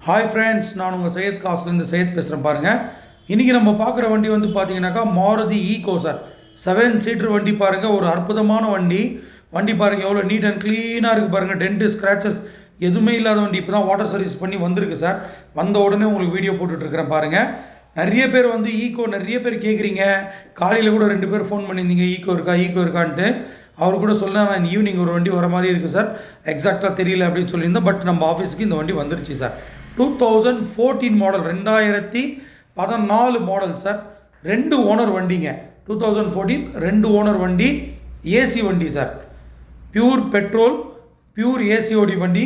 Hi friends, நான் உங்கள் சையத் காசுலேருந்து சையத் பேசுகிறேன் பாருங்கள். இன்றைக்கி நம்ம பார்க்குற வண்டி வந்து பார்த்தீங்கன்னாக்கா மாருதி ஈகோ சார். 7 சீட்டர் வண்டி பாருங்கள். ஒரு அற்புதமான வண்டி. வண்டி பாருங்கள் எவ்வளோ நீட் அண்ட் க்ளீனாக இருக்குது பாருங்கள். டென்ட்டு ஸ்க்ராச்சஸ் எதுவுமே இல்லாத வண்டி. இப்போ தான் வாட்டர் சர்வீஸ் பண்ணி வந்திருக்கு சார். வந்த உடனே உங்களுக்கு வீடியோ போட்டுட்ருக்கிறேன் பாருங்கள். நிறைய பேர் வந்து ஈகோ நிறைய பேர் கேட்குறீங்க. காலையில் கூட 2 பேர் ஃபோன் பண்ணியிருந்தீங்க, ஈகோ இருக்கான்ட்டு. அவர் கூட சொல்ல நான் ஈவினிங் ஒரு வண்டி வர மாதிரி இருக்குது சார், எக்ஸாக்டாக தெரியல அப்படின்னு சொல்லியிருந்தேன். பட் நம்ம ஆஃபீஸுக்கு இந்த வண்டி வந்துருச்சு sir. 2014 model, 2014 model sir. 2 owner வண்டிங்க. 2014 2 ஓனர் வண்டி, ஏசி வண்டி சார். பியூர் பெட்ரோல், பியூர் ஏசிஓடி வண்டி.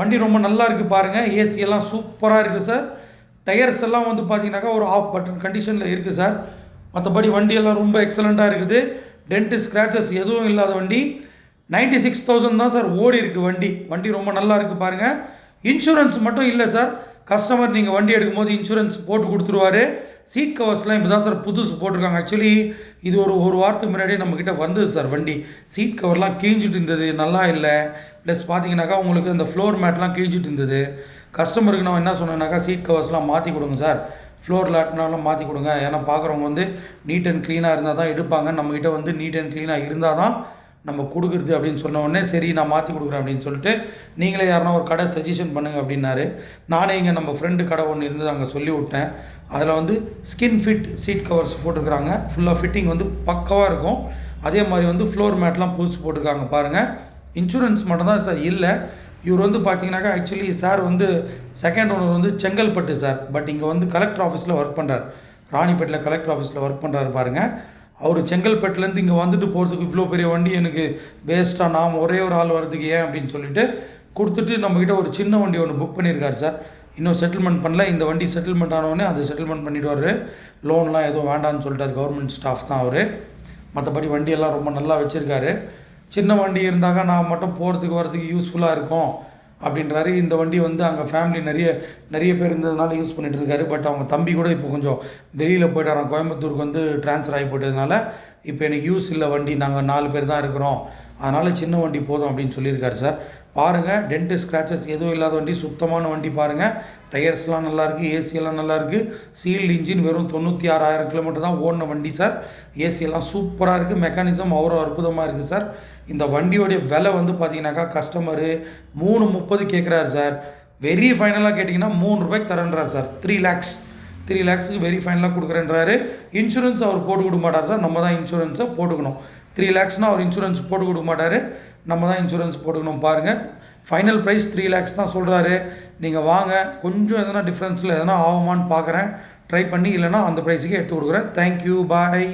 வண்டி ரொம்ப நல்லா இருக்குது பாருங்கள். ஏசி எல்லாம் சூப்பராக இருக்குது சார். டயர்ஸ் எல்லாம் வந்து பார்த்தீங்கன்னாக்கா ஒரு ஆஃப் பட்டன் கண்டிஷனில் இருக்குது சார். மற்றபடி வண்டியெல்லாம் ரொம்ப எக்ஸலண்ட்டாக இருக்குது. டென்ட்டு ஸ்க்ராச்சஸ் எதுவும் இல்லாத வண்டி. 96,000 தான் சார் ஓடி இருக்குது வண்டி. வண்டி ரொம்ப நல்லா இருக்குது பாருங்கள். இன்சூரன்ஸ் மட்டும் இல்லை சார். கஸ்டமர் நீங்கள் வண்டி எடுக்கும்போது இன்சூரன்ஸ் போட்டு கொடுத்துருவாரு. சீட் கவர்ஸ்லாம் இப்போ தான் சார் புதுசு போட்டிருக்காங்க. ஆக்சுவலி இது ஒரு வாரத்துக்கு முன்னாடியே நம்மக்கிட்ட வந்தது சார் வண்டி. சீட் கவர்லாம் கிழிஞ்சிட்டு இருந்தது, நல்லா இல்லை. ப்ளஸ் பார்த்தீங்கன்னாக்கா உங்களுக்கு இந்த ஃப்ளோர் மேட்லாம் கிழிஞ்சிட்டு இருந்தது. கஸ்டமருக்கு நான் என்ன சொன்னேன்னாக்கா சீட் கவர்ஸ்லாம் மாற்றி கொடுங்க சார், ஃப்ளோர் லேட்னாலும் மாற்றி கொடுங்க. ஏன்னா பார்க்குறவங்க வந்து நீட் அண்ட் க்ளீனாக இருந்தால் தான் எடுப்பாங்க. நம்மக்கிட்ட வந்து நீட் அண்ட் க்ளீனாக இருந்தால் தான் நம்ம கொடுக்குறது அப்படின்னு சொன்ன உடனே சரி நான் மாற்றி கொடுக்குறேன் அப்படின்னு சொல்லிட்டு, நீங்களே யாருன்னா ஒரு கடை சஜஷன் பண்ணுங்கள் அப்படின்னாரு. நானே இங்கே நம்ம ஃப்ரெண்டு கடை ஒன்று இருந்தது, அங்கே சொல்லி விட்டேன். அதில் வந்து ஸ்கின் ஃபிட் சீட் கவர்ஸ் போட்டிருக்கிறாங்க. ஃபுல்லாக ஃபிட்டிங் வந்து பக்கவாக இருக்கும். அதே மாதிரி வந்து ஃப்ளோர் மேட்லாம் புதுசு போட்டிருக்காங்க பாருங்கள். இன்சூரன்ஸ் மட்டும் தான் சார் இல்லை. இவர் வந்து பார்த்தீங்கன்னாக்கா ஆக்சுவலி சார் வந்து செகண்ட் ஓனர் வந்து செங்கல்பட்டு சார். பட் இங்கே வந்து கலெக்டர் ஆஃபீஸில் ஒர்க் பண்ணுறார். ராணிப்பேட்டில் கலெக்டர் ஆஃபீஸில் ஒர்க் பண்ணுறாரு பாருங்கள். அவர் செங்கல்பட்டுலேருந்து இங்கே வந்துட்டு போகிறதுக்கு இவ்வளோ பெரிய வண்டி எனக்கு வேஸ்ட்டாக, நாம் ஒரே ஒரு ஆள் வர்றதுக்கு ஏன் அப்படின்னு சொல்லிட்டு கொடுத்துட்டு நம்மக்கிட்ட ஒரு சின்ன வண்டி ஒன்று புக் பண்ணியிருக்காரு சார். இன்னும் செட்டில்மெண்ட் பண்ணல. இந்த வண்டி செட்டில்மெண்ட் ஆனவொடனே அது செட்டில்மெண்ட் பண்ணிவிடுவார். லோன்லாம் எதுவும் வேண்டான்னு சொல்லிட்டார். கவர்மெண்ட் ஸ்டாஃப் தான் அவர். மற்றபடி வண்டியெல்லாம் ரொம்ப நல்லா வச்சுருக்காரு. சின்ன வண்டி இருந்தாக்கா நான் மட்டும் போகிறதுக்கு வரதுக்கு யூஸ்ஃபுல்லாக இருக்கும் அப்படின்றாரு. இந்த வண்டி வந்து அங்கே ஃபேமிலி நிறைய பேர் இருந்ததுனால யூஸ் பண்ணிகிட்டு இருக்காரு. பட் அவங்க தம்பி கூட இப்போ கொஞ்சம் வெளியில் போய்ட்டாரான், கோயம்புத்தூருக்கு வந்து ட்ரான்ஸ்ஃபர் ஆகி போயிட்டதுனால இப்போ எனக்கு யூஸ் இல்லை வண்டி, நாங்கள் 4 பேர் தான் இருக்கிறோம், அதனால் சின்ன வண்டி போதும் அப்படின்னு சொல்லியிருக்காரு சார். பாருங்கள், டென்ட்டு ஸ்க்ராச்சஸ் எதுவும் இல்லாத வண்டி, சுத்தமான வண்டி பாருங்கள். டயர்ஸ்லாம் நல்லாயிருக்கு, ஏசியெல்லாம் நல்லாயிருக்கு. சீல்டு இன்ஜின், வெறும் 96,000 கிலோமீட்டர் தான் ஓடின வண்டி சார். ஏசியெல்லாம் சூப்பராக இருக்குது. மெக்கானிசம் அவ்வளோ அற்புதமாக இருக்குது சார். இந்த வண்டியோடைய விலை வந்து பார்த்தீங்கன்னாக்கா கஸ்டமரு 330 கேட்குறாரு சார். வெரி ஃபைனலாக கேட்டிங்கன்னா 3 ரூபாய்க்கு தரேன்றார் சார். 3 லேக்ஸுக்கு வெரி ஃபைனலாக கொடுக்குறேன்றாரு. இன்சூரன்ஸ் அவர் போட்டு கொடுக்க மாட்டார் சார், நம்ம தான் இன்சூரன்ஸை போட்டுக்கணும். 3 லேக்ஸ்னால் அவர் இன்சூரன்ஸ் போட்டு கொடுக்க மாட்டார், நம்ம தான் இன்சூரன்ஸ் போட்டுக்கணும். பாருங்கள், ஃபைனல் ப்ரைஸ் 3 லேக்ஸ் தான் சொல்கிறாரு. நீங்கள் வாங்க, கொஞ்சம் எதனா டிஃப்ரென்ஸில் எதனா ஆகுமான்னு பார்க்குறேன், ட்ரை பண்ணி. இல்லைனா அந்த ப்ரைஸுக்கு எடுத்து கொடுக்குறேன். தேங்க்யூ, பாய்.